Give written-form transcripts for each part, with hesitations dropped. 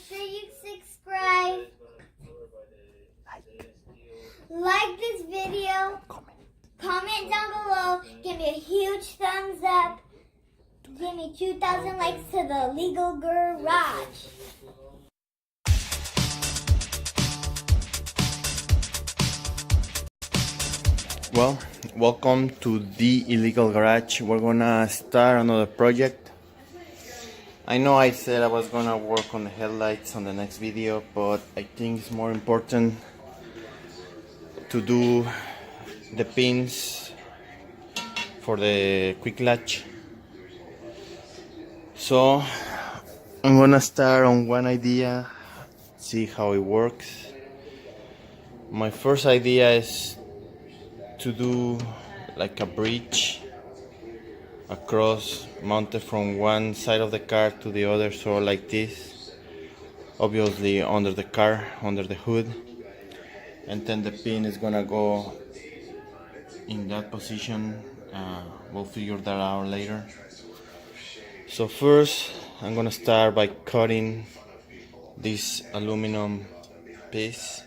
sure you subscribe. Like this video. Comment down below. Give me a huge thumbs up. Give me 2,000 likes to the legal garage. Well, welcome to the illegal garage. We're gonna start another project. I know I said I was gonna work on the headlights on the next video, but I think it's more important to do the pins for the Quik-latch. So I'm gonna start on one idea, see how it works. My first idea is to do like a bridge across, mounted from one side of the car to the other, so like this, obviously under the car, under the hood, and then the pin is gonna go in that position. We'll figure that out later. So first I'm gonna start by cutting this aluminum piece.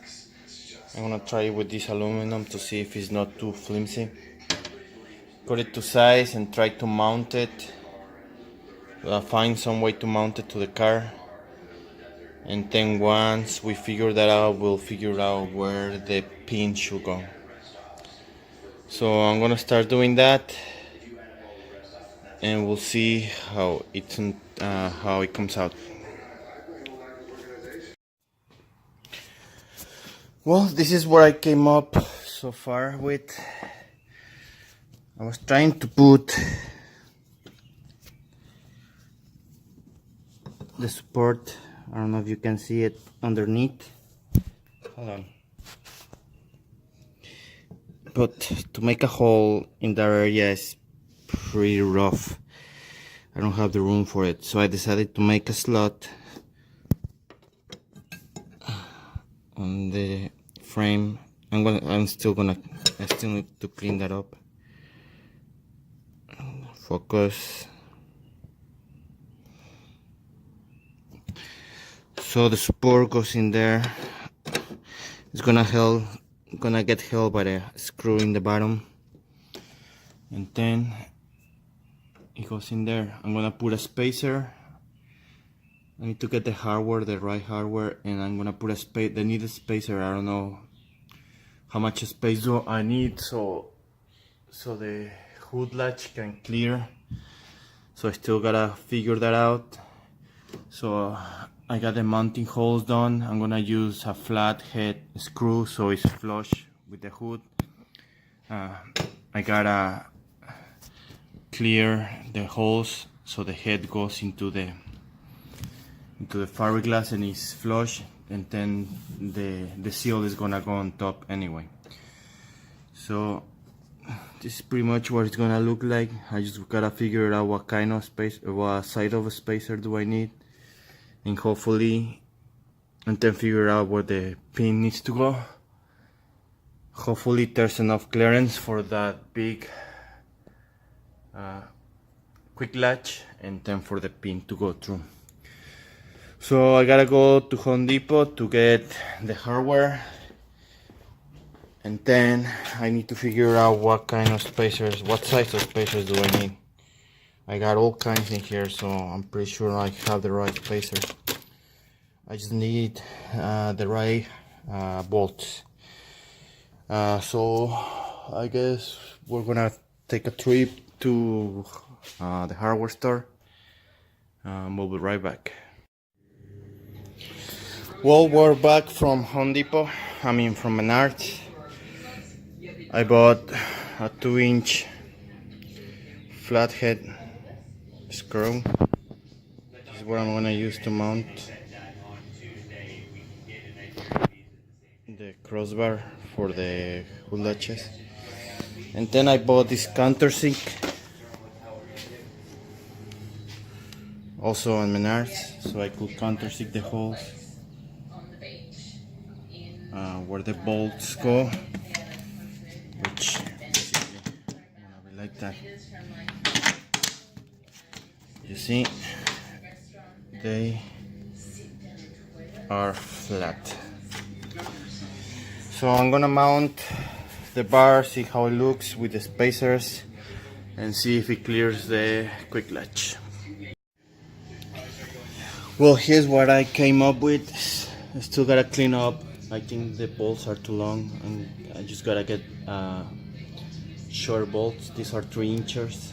I'm gonna try it with this aluminum to see if it's not too flimsy. Cut it to size and try to mount it. Find some way to mount it to the car. And then once we figure that out, we'll figure out where the pin should go. So I'm gonna start doing that, and we'll see how it comes out. Well, this is what I came up so far with. I was trying to put the support, I don't know if you can see it, underneath. Hold on. But to make a hole in that area is pretty rough. I don't have the room for it, so I decided to make a slot on the frame. I still need to clean that up. Focus. So the support goes in there. It's gonna get held by the screw in the bottom, and then it goes in there. I'm gonna put a spacer. I need to get the hardware, the right hardware, and I'm gonna put the needed spacer. I don't know how much space do I need, so the hood latch can clear. So I still gotta figure that out. So I got the mounting holes done. I'm gonna use a flat head screw so it's flush with the hood. I gotta clear the holes so the head goes into the fiberglass and is flush, and then the seal is gonna go on top anyway. So this is pretty much what it's gonna look like. I just gotta figure out what kind of space, what side of a spacer do I need, and then figure out where the pin needs to go. Hopefully there's enough clearance for that big quick latch, and then for the pin to go through. So I gotta go to Home Depot to get the hardware, and then I need to figure out what kind of spacers, what size of spacers do I need. I got all kinds in here, so I'm pretty sure I have the right spacers. I just need the right bolts. So I guess we're gonna take a trip to the hardware store. We'll be right back. Well, we're back from Home Depot, from Menards. I bought a 2-inch flathead screw. This is what I'm gonna use to mount the crossbar for the hood latches. And then I bought this countersink, also on Menards, so I could countersink the holes where the bolts go, which basically gonna be like that. You see, they are flat. So I'm gonna mount the bar, see how it looks with the spacers, and see if it clears the Quik-latch. Well, here's what I came up with. I still gotta clean up. I think the bolts are too long, and I just gotta get short bolts. These are 3 inches,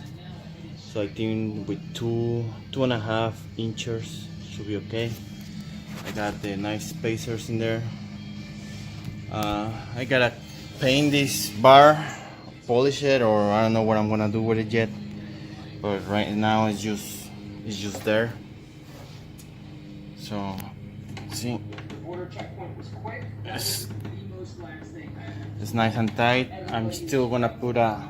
so I think with 2.5 inches should be okay. I got the nice spacers in there. I gotta paint this bar, polish it, or I don't know what I'm gonna do with it yet. But right now it's just there. So see, it's nice and tight. I'm still gonna put a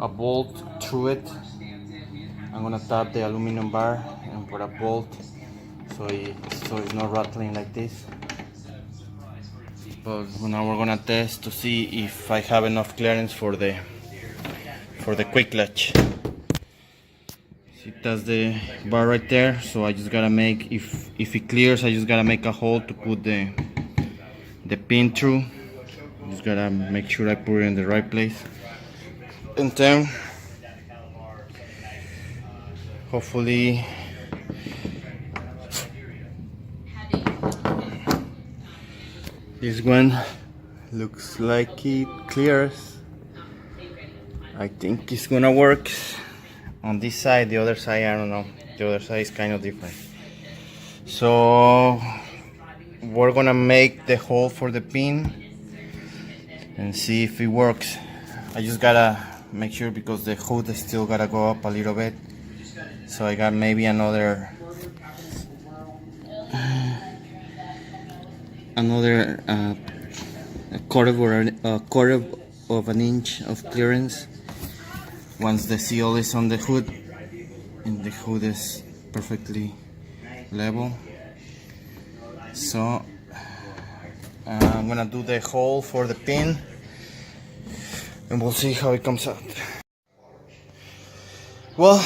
bolt through it. I'm gonna tap the aluminum bar and put a bolt so it's not rattling like this. But now we're gonna test to see if I have enough clearance for the Quik-latch. See, that's the bar right there. So I just gotta make, if it clears, I just gotta make a hole to put the pin through. Just gotta make sure I put it in the right place, and then hopefully this one looks like it clears. I think it's gonna work. On this side, the other side, I don't know. The other side is kind of different. So we're gonna make the hole for the pin and see if it works. I just gotta make sure because the hood is still gotta go up a little bit. So I got maybe another quarter of an inch of clearance once the seal is on the hood and the hood is perfectly level. So I'm gonna do the hole for the pin and we'll see how it comes out. Well,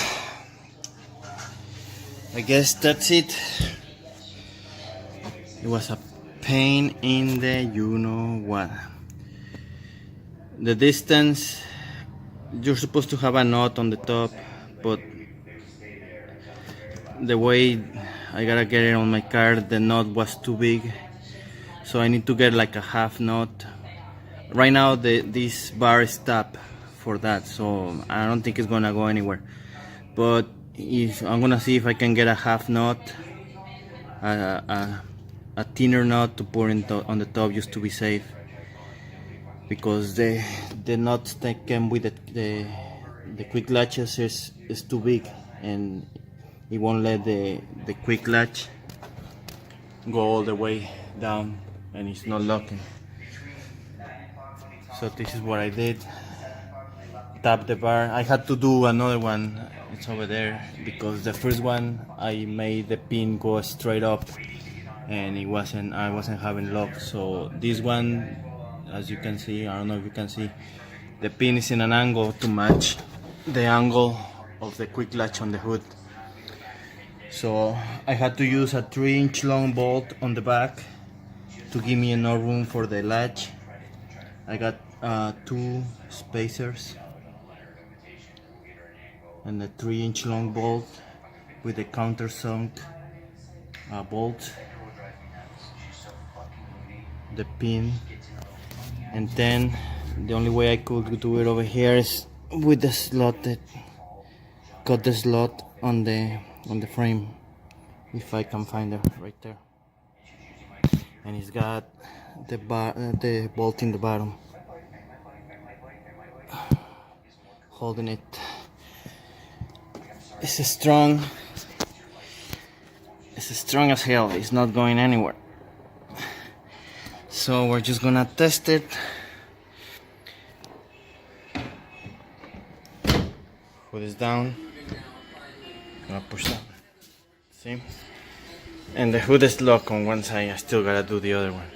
I guess that's it. It was a pain in the you know what. The distance, you're supposed to have a knot on the top, but the way I gotta get it on my car, the knot was too big, so I need to get like a half knot. Right now this bar is tapped for that, so I don't think it's gonna go anywhere, but I'm gonna see if I can get a half knot, a thinner knot to pour on the top just to be safe, because the knots that came with the Quik-latches is too big and it won't let the Quik-latch go all the way down and it's not locking. So this is what I did. Tap the bar. I had to do another one, it's over there, because the first one I made the pin go straight up and I wasn't having luck. So this one, as you can see, I don't know if you can see, the pin is in an angle to match the angle of the Quik-latch on the hood. So I had to use a 3-inch long bolt on the back to give me enough room for the latch. I got 2 spacers and a 3-inch long bolt with a countersunk bolt, the pin, and then the only way I could do it over here is with the slot, that cut the slot on the frame, if I can find it right there, and it's got the bolt in the bottom holding it. It's strong as hell. It's not going anywhere. So we're just gonna test it. Hood is down. Gonna push that. See? And the hood is locked on one side. I still gotta do the other one.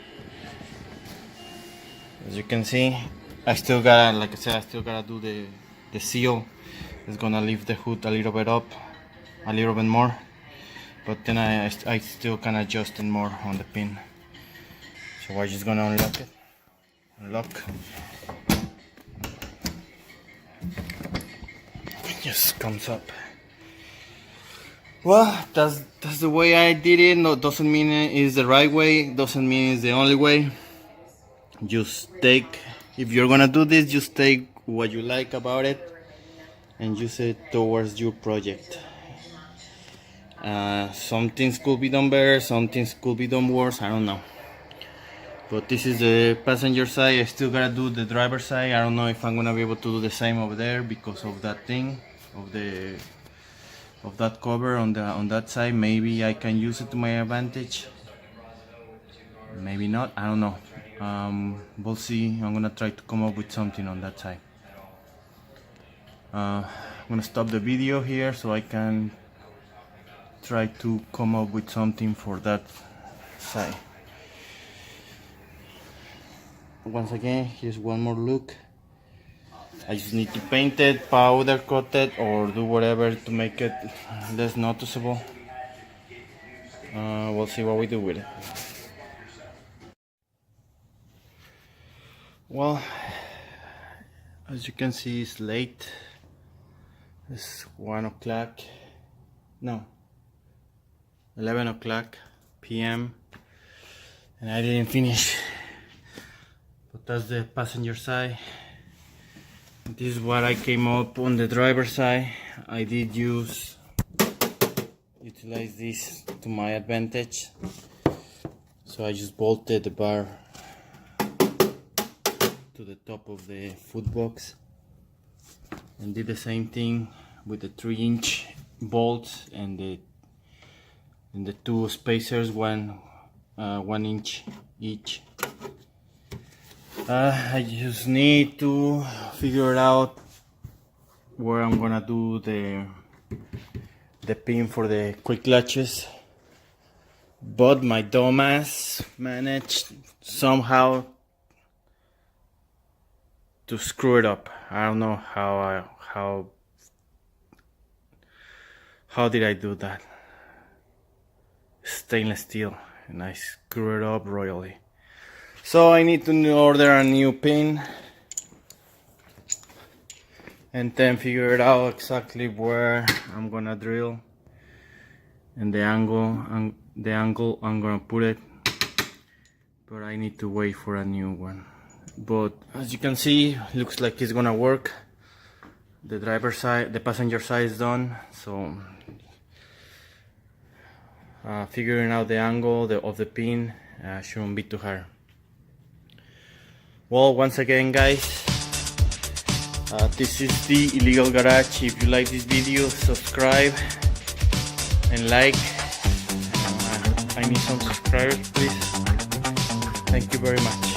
As you can see, I still gotta, like I said, I still gotta do the seal. It's gonna lift the hood a little bit up, a little bit more, but then I still can adjust it more on the pin. So we're just gonna unlock it. Unlock. It just comes up. Well, that's the way I did it. No, doesn't mean it's the right way. Doesn't mean it's the only way. Just take, if you're gonna do this, just take what you like about it and use it towards your project. Some things could be done better, some things could be done worse, I don't know. But this is the passenger side. I still gotta do the driver side. I don't know if I'm gonna be able to do the same over there because of that thing, of that cover on that side. Maybe I can use it to my advantage. Maybe not, I don't know. We'll see. I'm gonna try to come up with something on that side. I'm gonna stop the video here so I can try to come up with something for that side. Once again, here's one more look. I just need to paint it, powder coat it, or do whatever to make it less noticeable. We'll see what we do with it. Well, as you can see, it's late. It's 1 o'clock. No, 11 o'clock p.m. and I didn't finish. But that's the passenger side. This is what I came up on the driver side. I did utilize this to my advantage. So I just bolted the bar to the top of the footbox and did the same thing with the 3-inch bolts and the two spacers, 1 inch each. I just need to figure out where I'm gonna do the pin for the quick latches, but my dumbass managed somehow to screw it up. I don't know how did I do that. Stainless steel, and I screw it up royally. So I need to order a new pin and then figure it out exactly where I'm gonna drill and the angle I'm gonna put it, but I need to wait for a new one. But as you can see, looks like it's gonna work. The driver side, the passenger side is done, so figuring out the angle of the pin shouldn't be too hard. Well, once again, guys, this is the Illegal Garage. If you like this video, subscribe and like. I need some subscribers, please. Thank you very much.